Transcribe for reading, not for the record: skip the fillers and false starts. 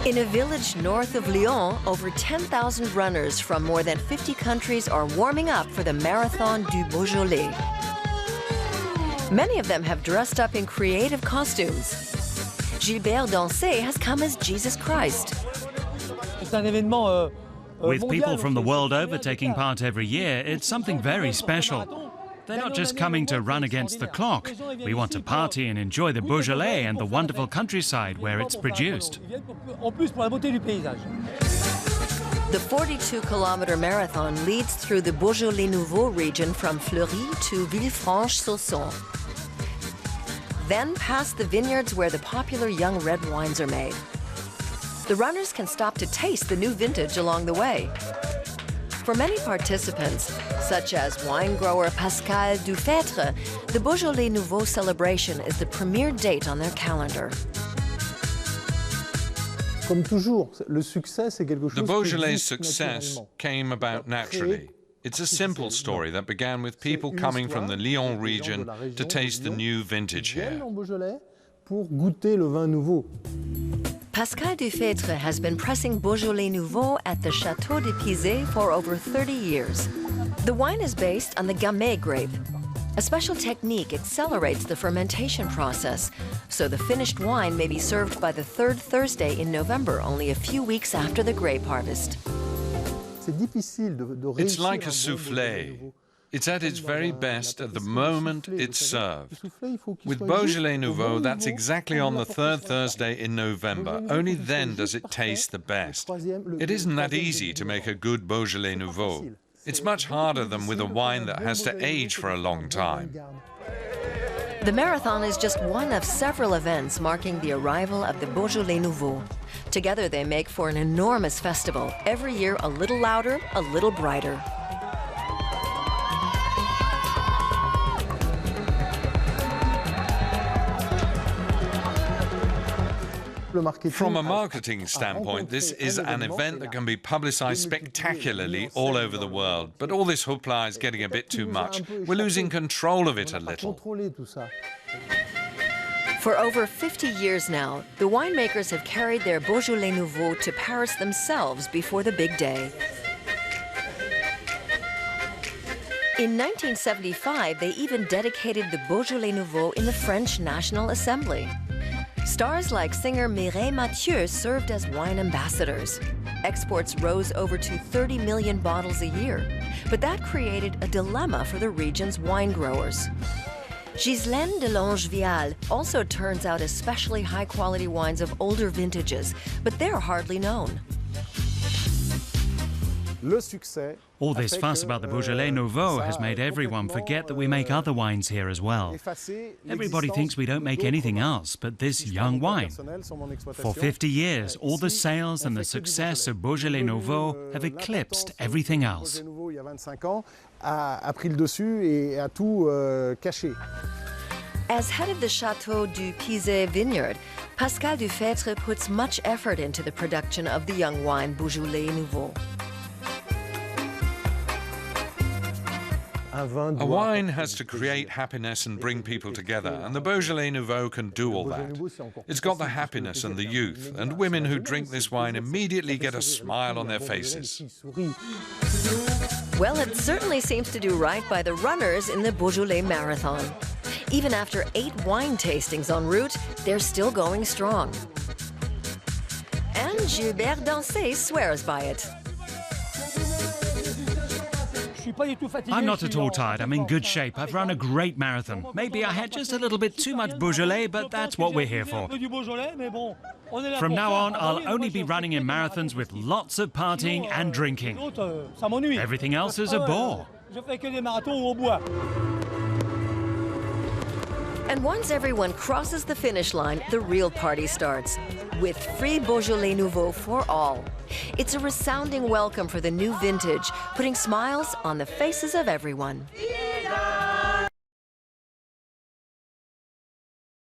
In a village north of Lyon, over 10,000 runners from more than 50 countries are warming up for the Marathon du Beaujolais. Many of them have dressed up in creative costumes. Gilbert Dancé has come as Jesus Christ. With people from the world over taking part every year, it's something very special. They're not just coming to run against the clock. We want to party and enjoy the Beaujolais and the wonderful countryside where it's produced. The 42-kilometer marathon leads through the Beaujolais Nouveau region from Fleury to Villefranche-sur-Saône. Then past the vineyards where the popular young red wines are made. The runners can stop to taste the new vintage along the way. For many participants, such as wine grower Pascal Dufêtre, the Beaujolais Nouveau celebration is the premier date on their calendar. The Beaujolais success came about naturally. It's a simple story that began with people coming from the Lyon region to taste the new vintage here. Pascal Dufêtre has been pressing Beaujolais Nouveau at the Château de Pizé for over 30 years. The wine is based on the Gamay grape. A special technique accelerates the fermentation process, so the finished wine may be served by the third Thursday in November, only a few weeks after the grape harvest. It's like a soufflé. It's at its very best at the moment it's served. With Beaujolais Nouveau, that's exactly on the third Thursday in November. Only then does it taste the best. It isn't that easy to make a good Beaujolais Nouveau. It's much harder than with a wine that has to age for a long time. The marathon is just one of several events marking the arrival of the Beaujolais Nouveau. Together they make for an enormous festival, every year a little louder, a little brighter. From a marketing standpoint, this is an event that can be publicized spectacularly all over the world. But all this hoopla is getting a bit too much. We're losing control of it a little. For over 50 years now, the winemakers have carried their Beaujolais Nouveau to Paris themselves before the big day. In 1975, they even dedicated the Beaujolais Nouveau in the French National Assembly. Stars like singer Mireille Mathieu served as wine ambassadors. Exports rose over to 30 million bottles a year, but that created a dilemma for the region's wine growers. Ghislaine de Longevial also turns out especially high-quality wines of older vintages, but they're hardly known. All this fuss about the Beaujolais Nouveau has made everyone forget that we make other wines here as well. Everybody thinks we don't make anything else but this young wine. For 50 years, all the sales and the success of Beaujolais Nouveau have eclipsed everything else. As head of the Château du Pizé vineyard, Pascal Dufêtre puts much effort into the production of the young wine Beaujolais Nouveau. A wine has to create happiness and bring people together, and the Beaujolais Nouveau can do all that. It's got the happiness and the youth, and women who drink this wine immediately get a smile on their faces. Well, it certainly seems to do right by the runners in the Beaujolais Marathon. Even after 8 wine tastings en route, they're still going strong. And Gilbert Dancé swears by it. I'm not at all tired. I'm in good shape. I've run a great marathon. Maybe I had just a little bit too much Beaujolais, but that's what we're here for. From now on, I'll only be running in marathons with lots of partying and drinking. Everything else is a bore. And once everyone crosses the finish line, the real party starts, with free Beaujolais Nouveau for all. It's a resounding welcome for the new vintage, putting smiles on the faces of everyone.